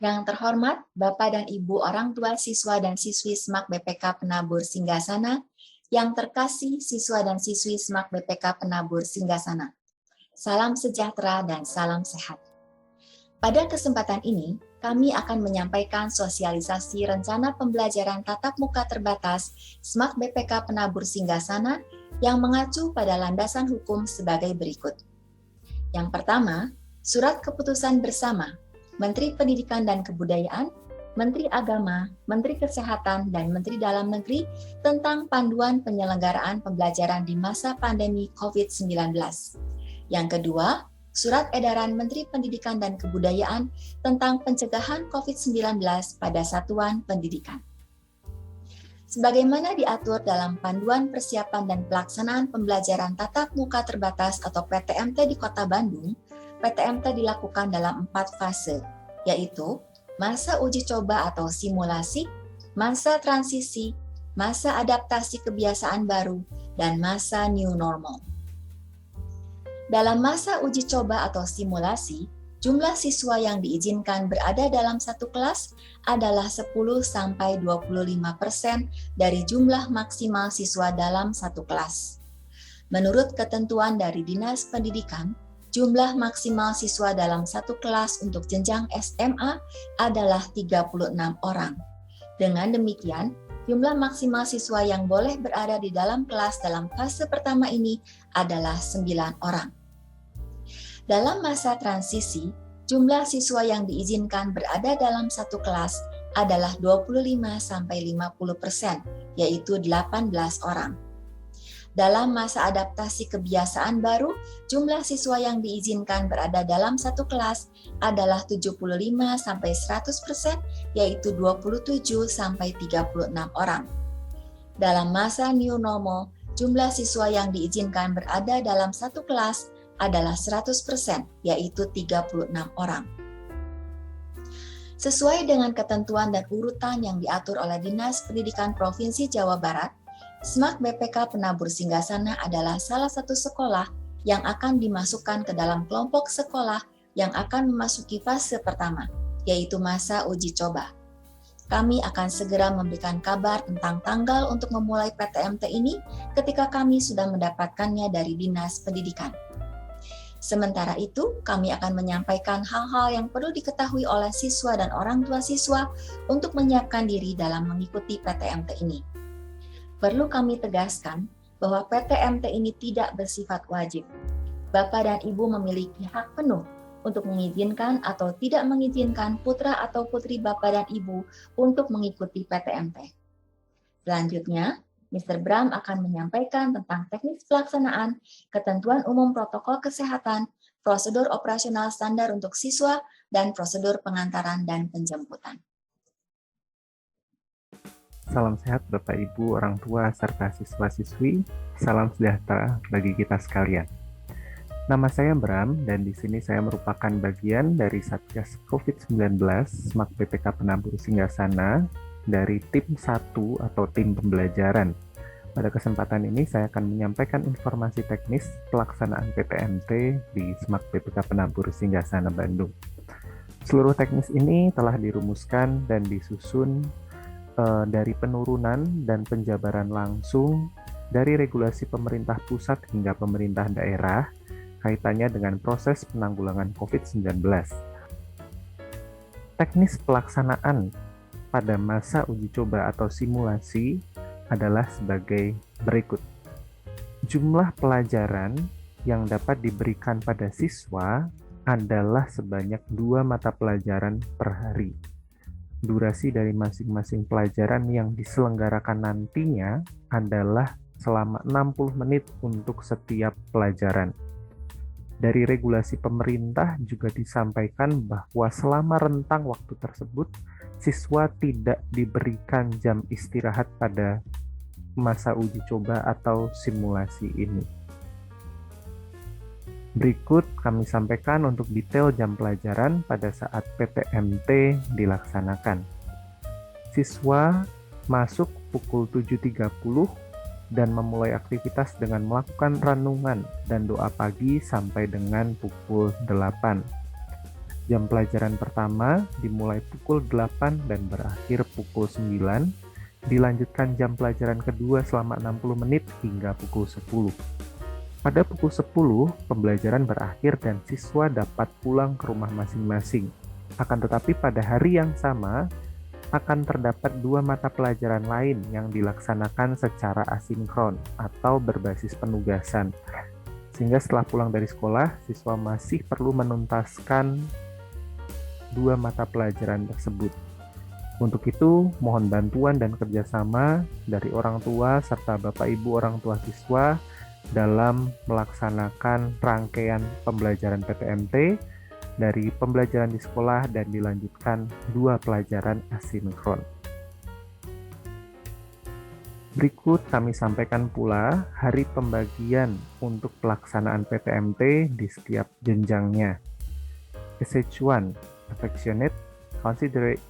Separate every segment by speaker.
Speaker 1: Yang terhormat, Bapak dan Ibu orang tua siswa dan siswi SMAK BPK Penabur Singgasana, yang terkasih siswa dan siswi SMAK BPK Penabur Singgasana. Salam sejahtera dan salam sehat. Pada kesempatan ini, kami akan menyampaikan sosialisasi rencana pembelajaran tatap muka terbatas SMAK BPK Penabur Singgasana yang mengacu pada landasan hukum sebagai berikut. Yang pertama, Surat Keputusan Bersama Menteri Pendidikan dan Kebudayaan, Menteri Agama, Menteri Kesehatan, dan Menteri Dalam Negeri tentang panduan penyelenggaraan pembelajaran di masa pandemi COVID-19. Yang kedua, Surat Edaran Menteri Pendidikan dan Kebudayaan tentang pencegahan COVID-19 pada satuan pendidikan. Sebagaimana diatur dalam Panduan Persiapan dan Pelaksanaan Pembelajaran Tatap Muka Terbatas atau PTMT di Kota Bandung, PTMT dilakukan dalam 4 fase, yaitu masa uji coba atau simulasi, masa transisi, masa adaptasi kebiasaan baru, dan masa new normal. Dalam masa uji coba atau simulasi, jumlah siswa yang diizinkan berada dalam satu kelas adalah 10-25% dari jumlah maksimal siswa dalam satu kelas. Menurut ketentuan dari Dinas Pendidikan, jumlah maksimal siswa dalam satu kelas untuk jenjang SMA adalah 36 orang. Dengan demikian, jumlah maksimal siswa yang boleh berada di dalam kelas dalam fase pertama ini adalah 9 orang. Dalam masa transisi, jumlah siswa yang diizinkan berada dalam satu kelas adalah 25-50%, yaitu 18 orang. Dalam masa adaptasi kebiasaan baru, jumlah siswa yang diizinkan berada dalam satu kelas adalah 75-100%, yaitu 27-36 orang. Dalam masa new normal, jumlah siswa yang diizinkan berada dalam satu kelas adalah 100%, yaitu 36 orang. Sesuai dengan ketentuan dan urutan yang diatur oleh Dinas Pendidikan Provinsi Jawa Barat, SMAK BPK Penabur Singgasana adalah salah satu sekolah yang akan dimasukkan ke dalam kelompok sekolah yang akan memasuki fase pertama, yaitu masa uji coba. Kami akan segera memberikan kabar tentang tanggal untuk memulai PTMT ini ketika kami sudah mendapatkannya dari Dinas Pendidikan. Sementara itu, kami akan menyampaikan hal-hal yang perlu diketahui oleh siswa dan orang tua siswa untuk menyiapkan diri dalam mengikuti PTMT ini. Perlu kami tegaskan bahwa PTMT ini tidak bersifat wajib. Bapak dan Ibu memiliki hak penuh untuk mengizinkan atau tidak mengizinkan putra atau putri Bapak dan Ibu untuk mengikuti PTMT. Selanjutnya, Mr. Bram akan menyampaikan tentang teknis pelaksanaan, ketentuan umum protokol kesehatan, prosedur operasional standar untuk siswa, dan prosedur pengantaran dan penjemputan.
Speaker 2: Salam sehat Bapak Ibu, orang tua, serta siswa-siswi. Salam sejahtera bagi kita sekalian. Nama saya Bram, dan di sini saya merupakan bagian dari Satgas COVID-19 SMAK BPK Penabur Singgasana dari tim 1 atau tim pembelajaran. Pada kesempatan ini saya akan menyampaikan informasi teknis pelaksanaan PTMT di SMAK BPK Penabur Singgasana Bandung. Seluruh teknis ini telah dirumuskan dan disusun dari penurunan dan penjabaran langsung dari regulasi pemerintah pusat hingga pemerintah daerah kaitannya dengan proses penanggulangan COVID-19. Teknis pelaksanaan pada masa uji coba atau simulasi adalah sebagai berikut. Jumlah pelajaran yang dapat diberikan pada siswa adalah sebanyak 2 mata pelajaran per hari. Durasi dari masing-masing pelajaran yang diselenggarakan nantinya adalah selama 60 menit untuk setiap pelajaran. Dari regulasi pemerintah juga disampaikan bahwa selama rentang waktu tersebut, siswa tidak diberikan jam istirahat pada masa uji coba atau simulasi ini. Berikut kami sampaikan untuk detail jam pelajaran pada saat PTMT dilaksanakan. Siswa masuk pukul 7.30 dan memulai aktivitas dengan melakukan renungan dan doa pagi sampai dengan pukul 8. Jam pelajaran pertama dimulai pukul 8 dan berakhir pukul 9. Dilanjutkan jam pelajaran kedua selama 60 menit hingga pukul 10. Pada pukul 10, pembelajaran berakhir dan siswa dapat pulang ke rumah masing-masing. Akan tetapi pada hari yang sama, akan terdapat 2 mata pelajaran lain yang dilaksanakan secara asinkron atau berbasis penugasan. Sehingga setelah pulang dari sekolah, siswa masih perlu menuntaskan 2 mata pelajaran tersebut. Untuk itu, mohon bantuan dan kerjasama dari orang tua serta Bapak Ibu orang tua siswa dalam melaksanakan rangkaian pembelajaran PTMT dari pembelajaran di sekolah dan dilanjutkan 2 pelajaran asinkron. Berikut kami sampaikan pula hari pembagian untuk pelaksanaan PTMT di setiap jenjangnya. SH1, Affectionate, Considerate,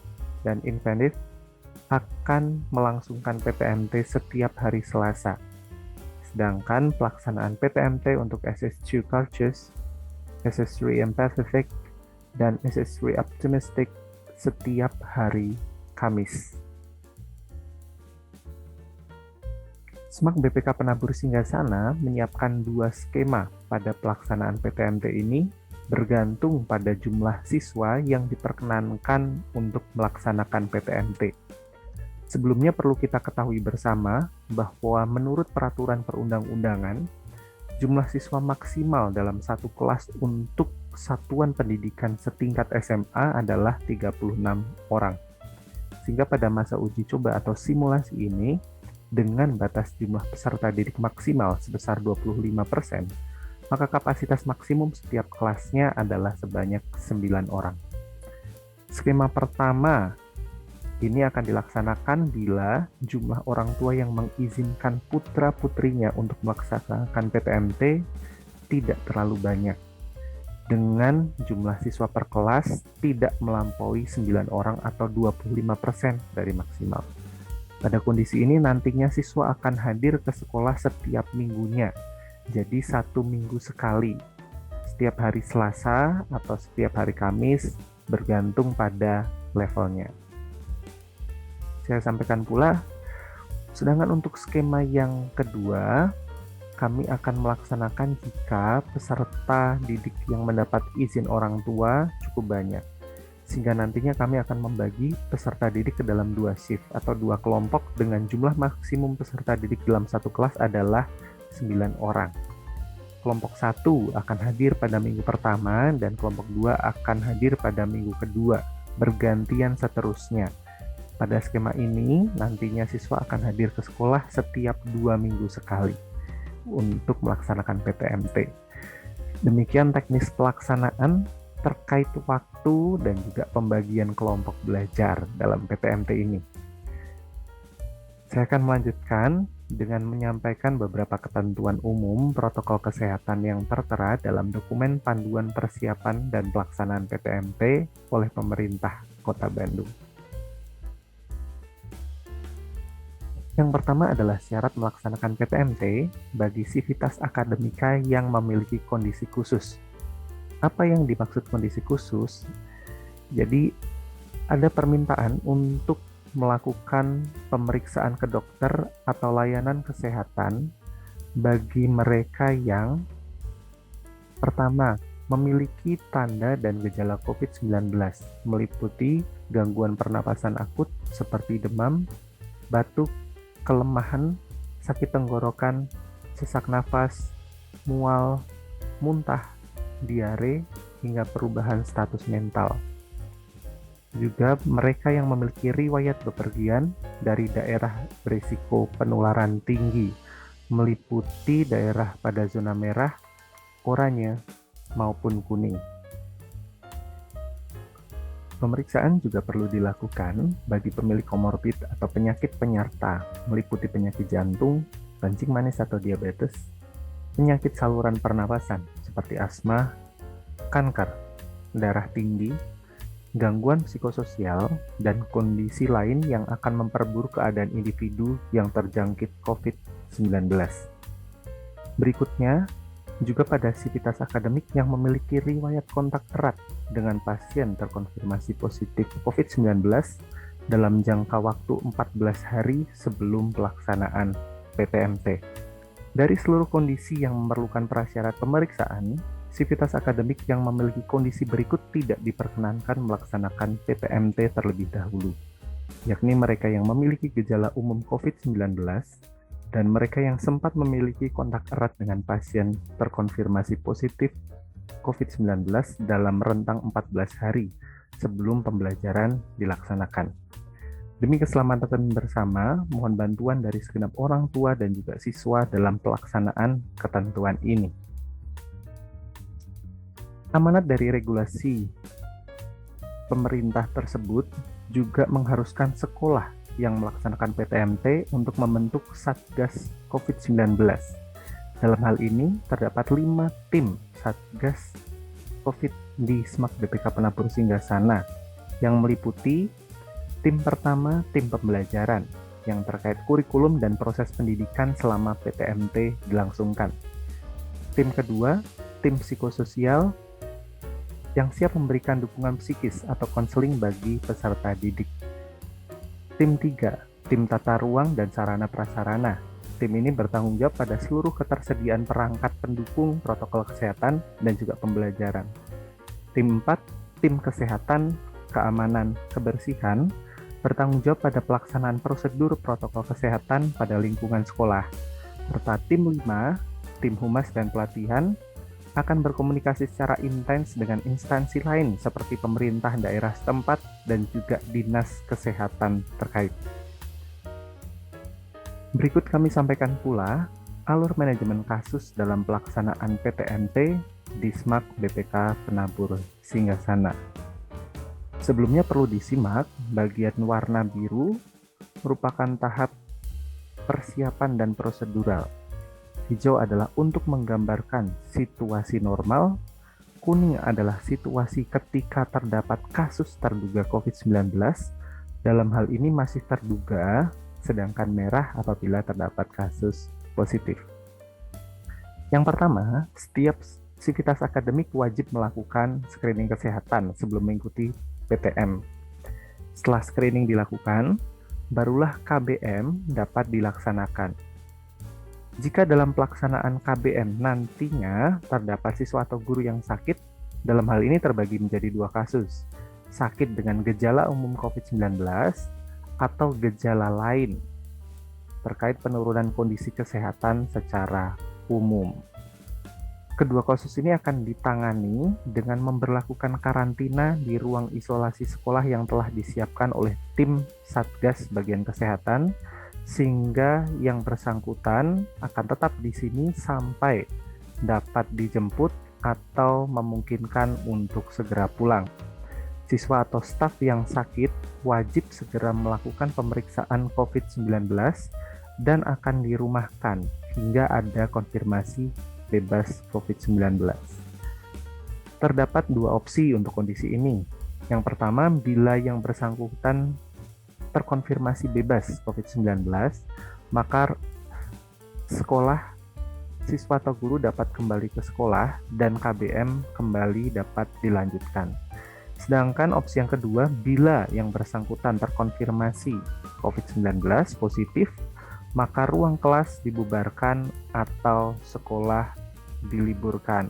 Speaker 2: dan Inventive akan melangsungkan PTMT setiap hari Selasa. Sedangkan pelaksanaan PTMT untuk SH2 Cautious, SH3 Empathetic, dan SH3 Optimistic setiap hari Kamis. SMAK BPK Penabur Singgasana menyiapkan 2 skema pada pelaksanaan PTMT ini bergantung pada jumlah siswa yang diperkenankan untuk melaksanakan PTMT. Sebelumnya perlu kita ketahui bersama bahwa menurut peraturan perundang-undangan, jumlah siswa maksimal dalam satu kelas untuk satuan pendidikan setingkat SMA adalah 36 orang. Sehingga pada masa uji coba atau simulasi ini, dengan batas jumlah peserta didik maksimal sebesar 25%, maka kapasitas maksimum setiap kelasnya adalah sebanyak 9 orang. Skema pertama ini akan dilaksanakan bila jumlah orang tua yang mengizinkan putra-putrinya untuk melaksanakan PTMT tidak terlalu banyak, dengan jumlah siswa per kelas tidak melampaui 9 orang atau 25% dari maksimal. Pada kondisi ini nantinya siswa akan hadir ke sekolah setiap minggunya, jadi 1 minggu sekali, setiap hari Selasa atau setiap hari Kamis, bergantung pada levelnya. Saya sampaikan pula, sedangkan untuk skema yang kedua, kami akan melaksanakan jika peserta didik yang mendapat izin orang tua cukup banyak. Sehingga nantinya kami akan membagi peserta didik ke dalam 2 shift atau 2 kelompok dengan jumlah maksimum peserta didik dalam satu kelas adalah 9 orang. Kelompok 1 akan hadir pada minggu pertama dan kelompok 2 akan hadir pada minggu kedua, bergantian seterusnya. Pada skema ini, nantinya siswa akan hadir ke sekolah setiap 2 minggu sekali untuk melaksanakan PTMT. Demikian teknis pelaksanaan terkait waktu dan juga pembagian kelompok belajar dalam PTMT ini. Saya akan melanjutkan dengan menyampaikan beberapa ketentuan umum protokol kesehatan yang tertera dalam dokumen panduan persiapan dan pelaksanaan PTMT oleh pemerintah Kota Bandung. Yang pertama adalah syarat melaksanakan PTMT bagi sivitas akademika yang memiliki kondisi khusus. Apa yang dimaksud kondisi khusus? Jadi, ada permintaan untuk melakukan pemeriksaan ke dokter atau layanan kesehatan bagi mereka yang pertama, memiliki tanda dan gejala COVID-19, meliputi gangguan pernapasan akut seperti demam, batuk, kelemahan, sakit tenggorokan, sesak nafas, mual, muntah, diare, hingga perubahan status mental. Juga mereka yang memiliki riwayat bepergian dari daerah berisiko penularan tinggi, meliputi daerah pada zona merah, oranye, maupun kuning. Pemeriksaan juga perlu dilakukan bagi pemilik komorbid atau penyakit penyerta, meliputi penyakit jantung, kencing manis atau diabetes, penyakit saluran pernapasan seperti asma, kanker, darah tinggi, gangguan psikososial, dan kondisi lain yang akan memperburuk keadaan individu yang terjangkit COVID-19. Berikutnya, juga pada sivitas akademik yang memiliki riwayat kontak erat dengan pasien terkonfirmasi positif COVID-19 dalam jangka waktu 14 hari sebelum pelaksanaan PPMT. Dari seluruh kondisi yang memerlukan prasyarat pemeriksaan, sivitas akademik yang memiliki kondisi berikut tidak diperkenankan melaksanakan PPMT terlebih dahulu, yakni mereka yang memiliki gejala umum COVID-19 dan mereka yang sempat memiliki kontak erat dengan pasien terkonfirmasi positif COVID-19 dalam rentang 14 hari sebelum pembelajaran dilaksanakan. Demi keselamatan bersama, mohon bantuan dari segenap orang tua dan juga siswa dalam pelaksanaan ketentuan ini. Amanat dari regulasi pemerintah tersebut juga mengharuskan sekolah yang melaksanakan PTMT untuk membentuk Satgas COVID-19. Dalam hal ini, terdapat 5 tim Satgas COVID di SMAK BPK Penabur Singgasana yang meliputi tim pertama, tim pembelajaran yang terkait kurikulum dan proses pendidikan selama PTMT dilangsungkan. Tim kedua, tim psikososial yang siap memberikan dukungan psikis atau konseling bagi peserta didik. Tim 3, tim tata ruang dan sarana prasarana. Tim ini bertanggung jawab pada seluruh ketersediaan perangkat pendukung protokol kesehatan dan juga pembelajaran. Tim 4, tim kesehatan, keamanan, kebersihan, bertanggung jawab pada pelaksanaan prosedur protokol kesehatan pada lingkungan sekolah. Serta tim 5, tim humas dan pelatihan, akan berkomunikasi secara intens dengan instansi lain seperti pemerintah daerah setempat dan juga dinas kesehatan terkait. Berikut kami sampaikan pula alur manajemen kasus dalam pelaksanaan PTMT di SMAK BPK Penabur Singgasana. Sebelumnya perlu disimak, bagian warna biru merupakan tahap persiapan dan prosedural. Hijau adalah untuk menggambarkan situasi normal, kuning adalah situasi ketika terdapat kasus terduga COVID-19, dalam hal ini masih terduga, sedangkan merah apabila terdapat kasus positif. Yang pertama, setiap sivitas akademik wajib melakukan screening kesehatan sebelum mengikuti PTM. Setelah screening dilakukan, barulah KBM dapat dilaksanakan. Jika dalam pelaksanaan KBM nantinya terdapat siswa atau guru yang sakit, dalam hal ini terbagi menjadi 2 kasus, sakit dengan gejala umum COVID-19 atau gejala lain terkait penurunan kondisi kesehatan secara umum. Kedua kasus ini akan ditangani dengan memberlakukan karantina di ruang isolasi sekolah yang telah disiapkan oleh tim Satgas bagian kesehatan, sehingga yang bersangkutan akan tetap di sini sampai dapat dijemput atau memungkinkan untuk segera pulang. Siswa atau staf yang sakit wajib segera melakukan pemeriksaan COVID-19 dan akan dirumahkan hingga ada konfirmasi bebas COVID-19. Terdapat 2 opsi untuk kondisi ini. Yang pertama, bila yang bersangkutan terkonfirmasi bebas COVID-19, maka sekolah, siswa atau guru dapat kembali ke sekolah dan KBM kembali dapat dilanjutkan. Sedangkan opsi yang kedua, bila yang bersangkutan terkonfirmasi COVID-19 positif, maka ruang kelas dibubarkan atau sekolah diliburkan.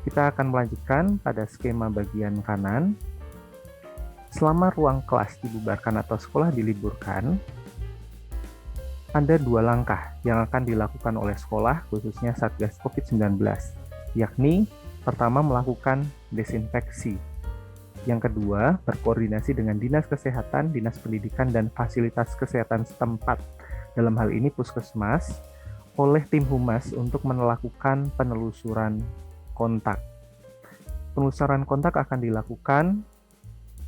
Speaker 2: Kita akan melanjutkan pada skema bagian kanan. Selama ruang kelas dibubarkan atau sekolah diliburkan, ada 2 langkah yang akan dilakukan oleh sekolah, khususnya Satgas COVID-19, yakni pertama melakukan desinfeksi. Yang kedua, berkoordinasi dengan Dinas Kesehatan, Dinas Pendidikan, dan fasilitas kesehatan setempat, dalam hal ini Puskesmas, oleh tim humas untuk melakukan penelusuran kontak. Penelusuran kontak akan dilakukan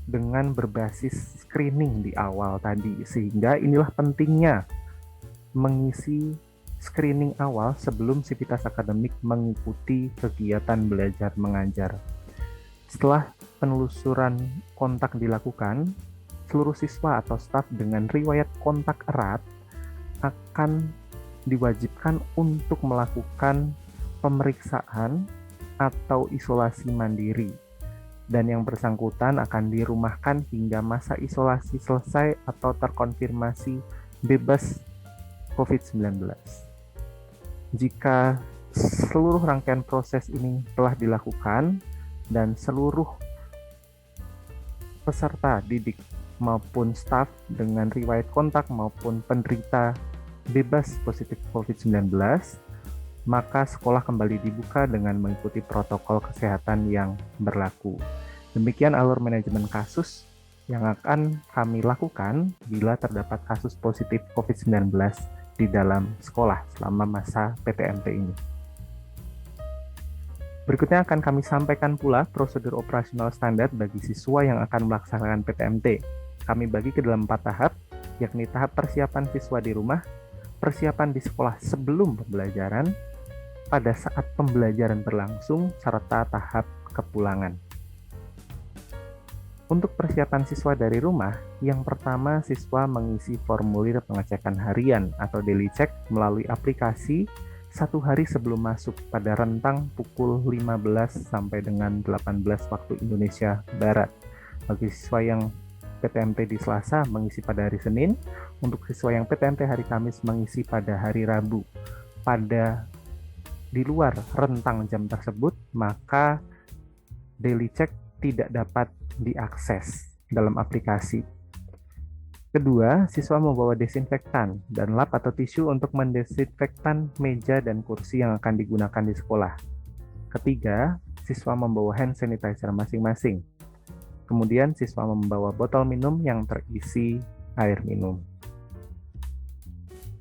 Speaker 2: dengan berbasis screening di awal tadi, sehingga inilah pentingnya mengisi screening awal sebelum sivitas akademik mengikuti kegiatan belajar mengajar. Setelah penelusuran kontak dilakukan, seluruh siswa atau staf dengan riwayat kontak erat akan diwajibkan untuk melakukan pemeriksaan atau isolasi mandiri. dan yang bersangkutan akan dirumahkan hingga masa isolasi selesai atau terkonfirmasi bebas COVID-19. Jika seluruh rangkaian proses ini telah dilakukan dan seluruh peserta didik maupun staf dengan riwayat kontak maupun penderita bebas positif COVID-19, maka sekolah kembali dibuka dengan mengikuti protokol kesehatan yang berlaku. Demikian alur manajemen kasus yang akan kami lakukan bila terdapat kasus positif COVID-19 di dalam sekolah selama masa PTMT ini. Berikutnya akan kami sampaikan pula prosedur operasional standar bagi siswa yang akan melaksanakan PTMT. Kami bagi ke dalam 4 tahap, yakni tahap persiapan siswa di rumah, persiapan di sekolah sebelum pembelajaran, pada saat pembelajaran berlangsung, serta tahap kepulangan. Untuk persiapan siswa dari rumah, yang pertama siswa mengisi formulir pengecekan harian atau daily check melalui aplikasi 1 hari sebelum masuk pada rentang pukul 15 sampai dengan 18 waktu Indonesia Barat. Bagi siswa yang PTMT di Selasa mengisi pada hari Senin, untuk siswa yang PTMT hari Kamis mengisi pada hari Rabu. Di luar rentang jam tersebut, maka daily check tidak dapat diakses dalam aplikasi. Kedua, siswa membawa desinfektan dan lap atau tisu untuk mendesinfektan meja dan kursi yang akan digunakan di sekolah. Ketiga, siswa membawa hand sanitizer masing-masing. Kemudian, siswa membawa botol minum yang terisi air minum.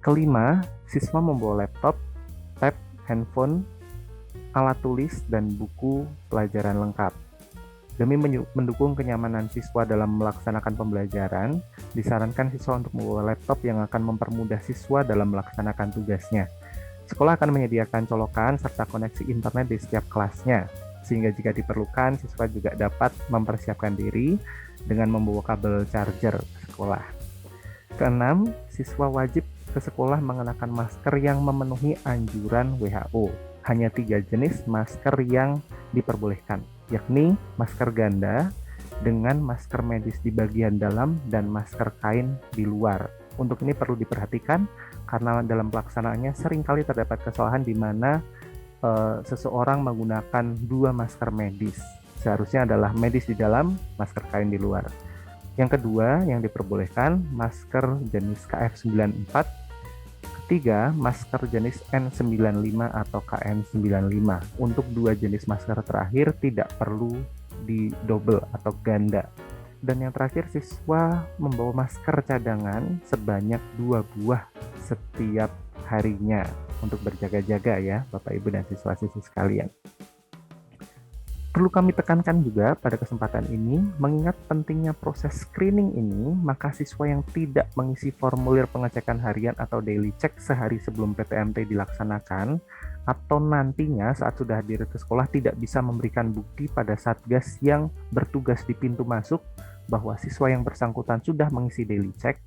Speaker 2: Kelima, siswa membawa laptop, tab, handphone, alat tulis, dan buku pelajaran lengkap. Demi mendukung kenyamanan siswa dalam melaksanakan pembelajaran, disarankan siswa untuk membawa laptop yang akan mempermudah siswa dalam melaksanakan tugasnya. Sekolah akan menyediakan colokan serta koneksi internet di setiap kelasnya, sehingga jika diperlukan, siswa juga dapat mempersiapkan diri dengan membawa kabel charger ke sekolah. Keenam, siswa wajib ke sekolah mengenakan masker yang memenuhi anjuran WHO. Hanya 3 jenis masker yang diperbolehkan, yakni masker ganda dengan masker medis di bagian dalam dan masker kain di luar. Untuk ini perlu diperhatikan karena dalam pelaksanaannya seringkali terdapat kesalahan di mana seseorang menggunakan 2 masker medis. Seharusnya adalah medis di dalam, masker kain di luar. Yang kedua yang diperbolehkan masker jenis KF94. Ketiga, masker jenis N95 atau KN95. Untuk 2 jenis masker terakhir tidak perlu di-double atau ganda. Dan yang terakhir, siswa membawa masker cadangan sebanyak 2 buah setiap harinya untuk berjaga-jaga ya, Bapak Ibu dan siswa-siswi sekalian. Perlu kami tekankan juga pada kesempatan ini, mengingat pentingnya proses screening ini, maka siswa yang tidak mengisi formulir pengecekan harian atau daily check sehari sebelum PTMT dilaksanakan, atau nantinya saat sudah hadir ke sekolah tidak bisa memberikan bukti pada Satgas yang bertugas di pintu masuk bahwa siswa yang bersangkutan sudah mengisi daily check,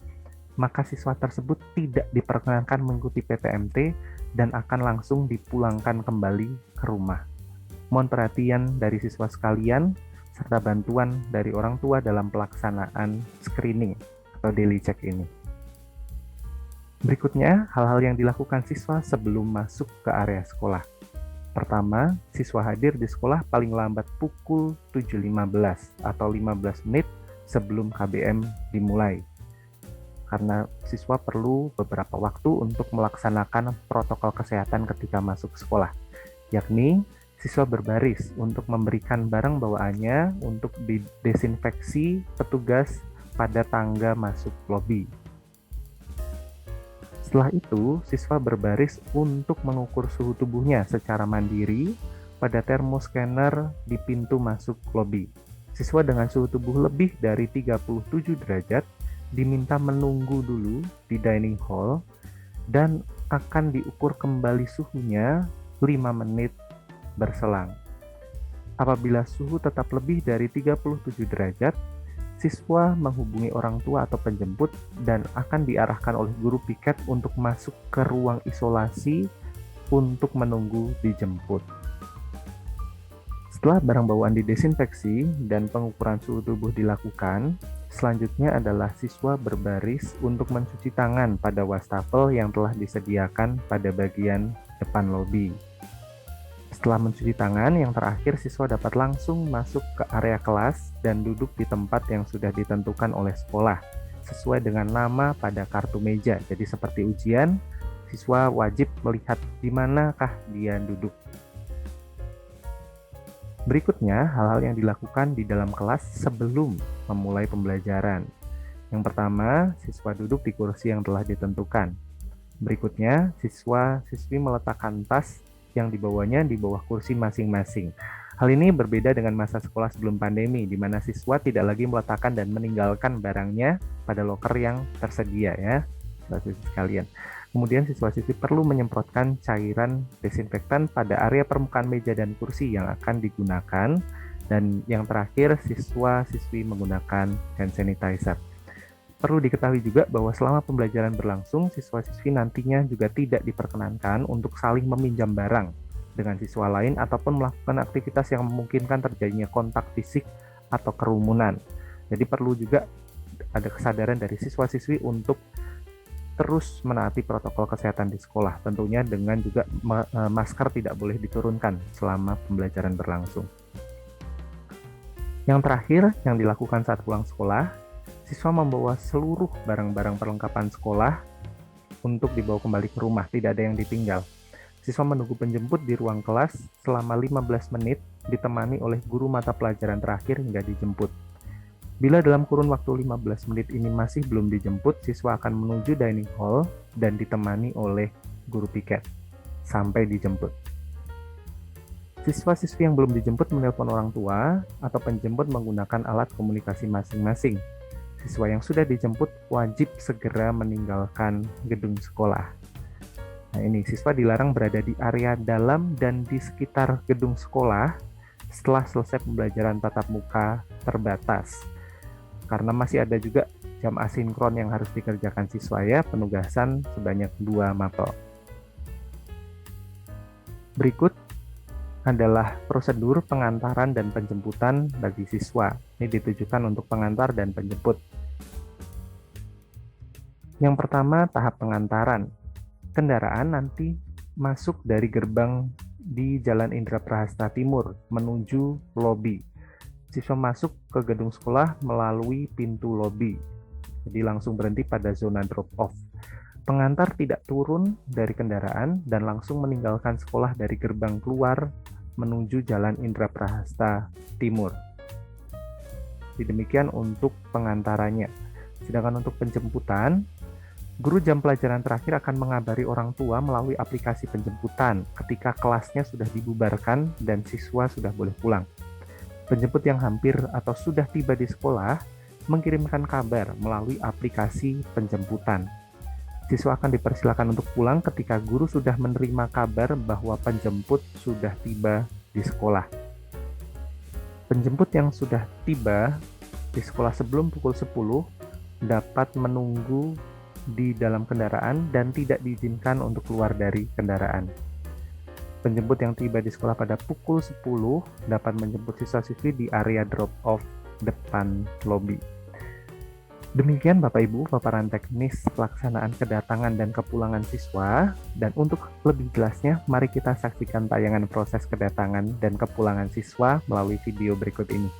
Speaker 2: maka siswa tersebut tidak diperkenankan mengikuti PTMT dan akan langsung dipulangkan kembali ke rumah. Mohon perhatian dari siswa sekalian, serta bantuan dari orang tua dalam pelaksanaan screening atau daily check ini. Berikutnya, hal-hal yang dilakukan siswa sebelum masuk ke area sekolah. Pertama, siswa hadir di sekolah paling lambat pukul 7.15 atau 15 menit sebelum KBM dimulai. Karena siswa perlu beberapa waktu untuk melaksanakan protokol kesehatan ketika masuk sekolah, yakni siswa berbaris untuk memberikan barang bawaannya untuk didesinfeksi petugas pada tangga masuk lobi. Setelah itu, siswa berbaris untuk mengukur suhu tubuhnya secara mandiri pada termoscanner di pintu masuk lobi. Siswa dengan suhu tubuh lebih dari 37 derajat diminta menunggu dulu di dining hall dan akan diukur kembali suhunya 5 menit berselang. Apabila suhu tetap lebih dari 37 derajat, siswa menghubungi orang tua atau penjemput dan akan diarahkan oleh guru piket untuk masuk ke ruang isolasi untuk menunggu dijemput. Setelah barang bawaan didesinfeksi dan pengukuran suhu tubuh dilakukan, selanjutnya adalah siswa berbaris untuk mencuci tangan pada wastafel yang telah disediakan pada bagian depan lobi. Setelah mencuci tangan, yang terakhir siswa dapat langsung masuk ke area kelas dan duduk di tempat yang sudah ditentukan oleh sekolah, sesuai dengan nama pada kartu meja. Jadi seperti ujian, siswa wajib melihat di manakah dia duduk. Berikutnya, hal-hal yang dilakukan di dalam kelas sebelum memulai pembelajaran. Yang pertama, siswa duduk di kursi yang telah ditentukan. Berikutnya, siswa-siswi meletakkan tas yang dibawanya di bawah kursi masing-masing. Hal ini berbeda dengan masa sekolah sebelum pandemi, di mana siswa tidak lagi meletakkan dan meninggalkan barangnya pada loker yang tersedia ya, siswa-siswi sekalian. Kemudian siswa-siswi perlu menyemprotkan cairan desinfektan pada area permukaan meja dan kursi yang akan digunakan. Dan yang terakhir, siswa-siswi menggunakan hand sanitizer. Perlu diketahui juga bahwa selama pembelajaran berlangsung, siswa-siswi nantinya juga tidak diperkenankan untuk saling meminjam barang dengan siswa lain ataupun melakukan aktivitas yang memungkinkan terjadinya kontak fisik atau kerumunan. Jadi perlu juga ada kesadaran dari siswa-siswi untuk terus menaati protokol kesehatan di sekolah, tentunya dengan juga masker tidak boleh diturunkan selama pembelajaran berlangsung. Yang terakhir, yang dilakukan saat pulang sekolah, siswa membawa seluruh barang-barang perlengkapan sekolah untuk dibawa kembali ke rumah, tidak ada yang ditinggal. Siswa menunggu penjemput di ruang kelas selama 15 menit, ditemani oleh guru mata pelajaran terakhir hingga dijemput. Bila dalam kurun waktu 15 menit ini masih belum dijemput, siswa akan menuju dining hall dan ditemani oleh guru piket sampai dijemput. Siswa-siswi yang belum dijemput menelpon orang tua atau penjemput menggunakan alat komunikasi masing-masing. Siswa yang sudah dijemput wajib segera meninggalkan gedung sekolah. Nah ini, siswa dilarang berada di area dalam dan di sekitar gedung sekolah setelah selesai pembelajaran tatap muka terbatas. Karena masih ada juga jam asinkron yang harus dikerjakan siswa ya, penugasan sebanyak 2 mapel. Berikut adalah prosedur pengantaran dan penjemputan bagi siswa. Ini ditujukan untuk pengantar dan penjemput. Yang pertama, tahap pengantaran. Kendaraan nanti masuk dari gerbang di Jalan Indra Prahasta Timur menuju lobi. Siswa masuk ke gedung sekolah melalui pintu lobi. Jadi langsung berhenti pada zona drop off. Pengantar tidak turun dari kendaraan dan langsung meninggalkan sekolah dari gerbang keluar menuju Jalan Indra Prahasta Timur. Demikian untuk pengantarannya. Sedangkan untuk penjemputan, guru jam pelajaran terakhir akan mengabari orang tua melalui aplikasi penjemputan ketika kelasnya sudah dibubarkan dan siswa sudah boleh pulang. Penjemput yang hampir atau sudah tiba di sekolah mengirimkan kabar melalui aplikasi penjemputan. Siswa akan dipersilakan untuk pulang ketika guru sudah menerima kabar bahwa penjemput sudah tiba di sekolah. Penjemput yang sudah tiba di sekolah sebelum pukul 10 dapat menunggu di dalam kendaraan dan tidak diizinkan untuk keluar dari kendaraan. Penjemput yang tiba di sekolah pada pukul 10 dapat menjemput siswa-siswi di area drop-off depan lobi. Demikian Bapak Ibu paparan teknis pelaksanaan kedatangan dan kepulangan siswa, dan untuk lebih jelasnya mari kita saksikan tayangan proses kedatangan dan kepulangan siswa melalui video berikut ini.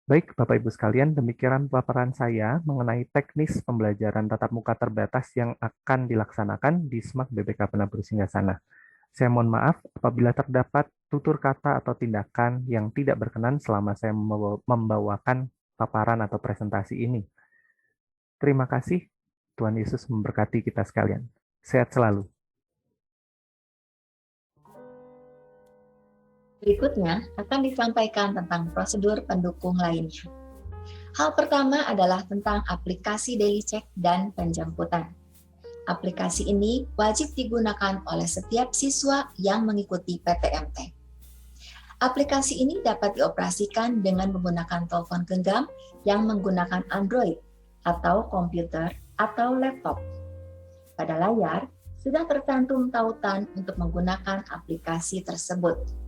Speaker 2: Baik, Bapak Ibu sekalian, demikian paparan saya mengenai teknis pembelajaran tatap muka terbatas yang akan dilaksanakan di SMAK BPK Penabur Singgasana. Saya mohon maaf apabila terdapat tutur kata atau tindakan yang tidak berkenan selama saya membawakan paparan atau presentasi ini. Terima kasih, Tuhan Yesus memberkati kita sekalian. Sehat selalu.
Speaker 1: Berikutnya akan disampaikan tentang prosedur pendukung lainnya. Hal pertama adalah tentang aplikasi Daily Check dan penjemputan. Aplikasi ini wajib digunakan oleh setiap siswa yang mengikuti PTMT. Aplikasi ini dapat dioperasikan dengan menggunakan telepon genggam yang menggunakan Android atau komputer atau laptop. Pada layar sudah tercantum tautan untuk menggunakan aplikasi tersebut.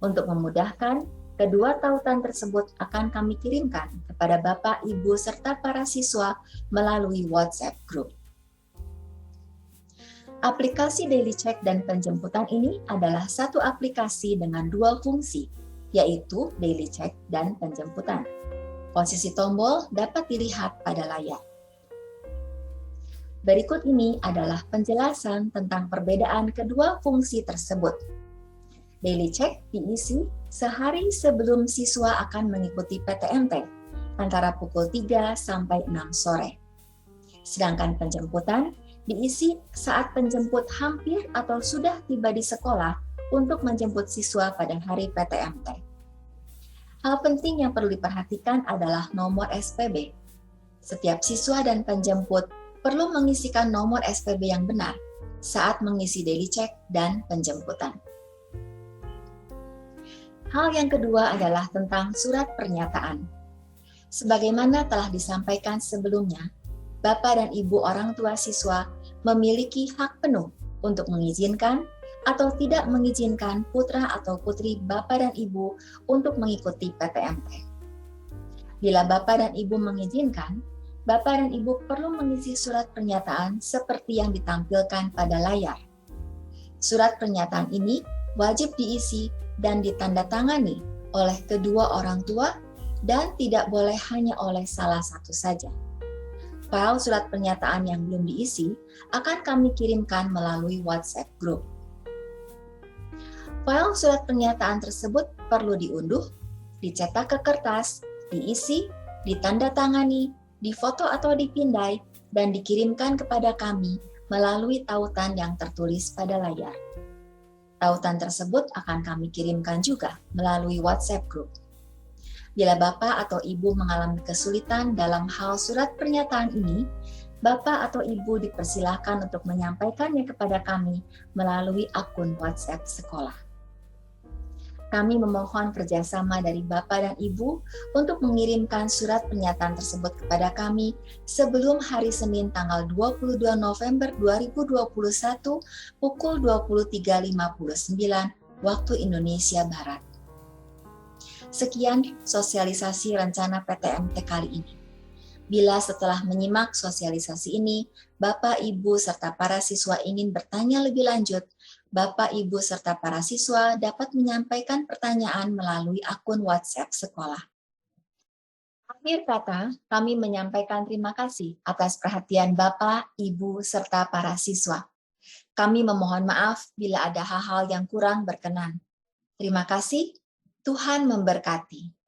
Speaker 1: Untuk memudahkan, kedua tautan tersebut akan kami kirimkan kepada Bapak, Ibu, serta para siswa melalui WhatsApp Group. Aplikasi Daily Check dan penjemputan ini adalah satu aplikasi dengan dua fungsi, yaitu Daily Check dan penjemputan. Posisi tombol dapat dilihat pada layar. Berikut ini adalah penjelasan tentang perbedaan kedua fungsi tersebut. Daily Check diisi sehari sebelum siswa akan mengikuti PTMT, antara pukul 3 sampai 6 sore. Sedangkan penjemputan diisi saat penjemput hampir atau sudah tiba di sekolah untuk menjemput siswa pada hari PTMT. Hal penting yang perlu diperhatikan adalah nomor SPB. Setiap siswa dan penjemput perlu mengisikan nomor SPB yang benar saat mengisi Daily Check dan penjemputan. Hal yang kedua adalah tentang surat pernyataan. Sebagaimana telah disampaikan sebelumnya, Bapak dan Ibu orang tua siswa memiliki hak penuh untuk mengizinkan atau tidak mengizinkan putra atau putri Bapak dan Ibu untuk mengikuti PTMT. Bila Bapak dan Ibu mengizinkan, Bapak dan Ibu perlu mengisi surat pernyataan seperti yang ditampilkan pada layar. Surat pernyataan ini wajib diisi dan ditandatangani oleh kedua orang tua dan tidak boleh hanya oleh salah satu saja. File surat pernyataan yang belum diisi akan kami kirimkan melalui WhatsApp Group. File surat pernyataan tersebut perlu diunduh, dicetak ke kertas, diisi, ditandatangani, difoto atau dipindai, dan dikirimkan kepada kami melalui tautan yang tertulis pada layar. Tautan tersebut akan kami kirimkan juga melalui WhatsApp Group. Bila Bapak atau Ibu mengalami kesulitan dalam hal surat pernyataan ini, Bapak atau Ibu dipersilahkan untuk menyampaikannya kepada kami melalui akun WhatsApp sekolah. Kami memohon kerjasama dari Bapak dan Ibu untuk mengirimkan surat pernyataan tersebut kepada kami sebelum hari Senin tanggal 22 November 2021 pukul 23.59 waktu Indonesia Barat. Sekian sosialisasi rencana PTMT kali ini. Bila setelah menyimak sosialisasi ini, Bapak, Ibu, serta para siswa ingin bertanya lebih lanjut, Bapak, Ibu, serta para siswa dapat menyampaikan pertanyaan melalui akun WhatsApp sekolah. Akhir kata, kami menyampaikan terima kasih atas perhatian Bapak, Ibu, serta para siswa. Kami memohon maaf bila ada hal-hal yang kurang berkenan. Terima kasih, Tuhan memberkati.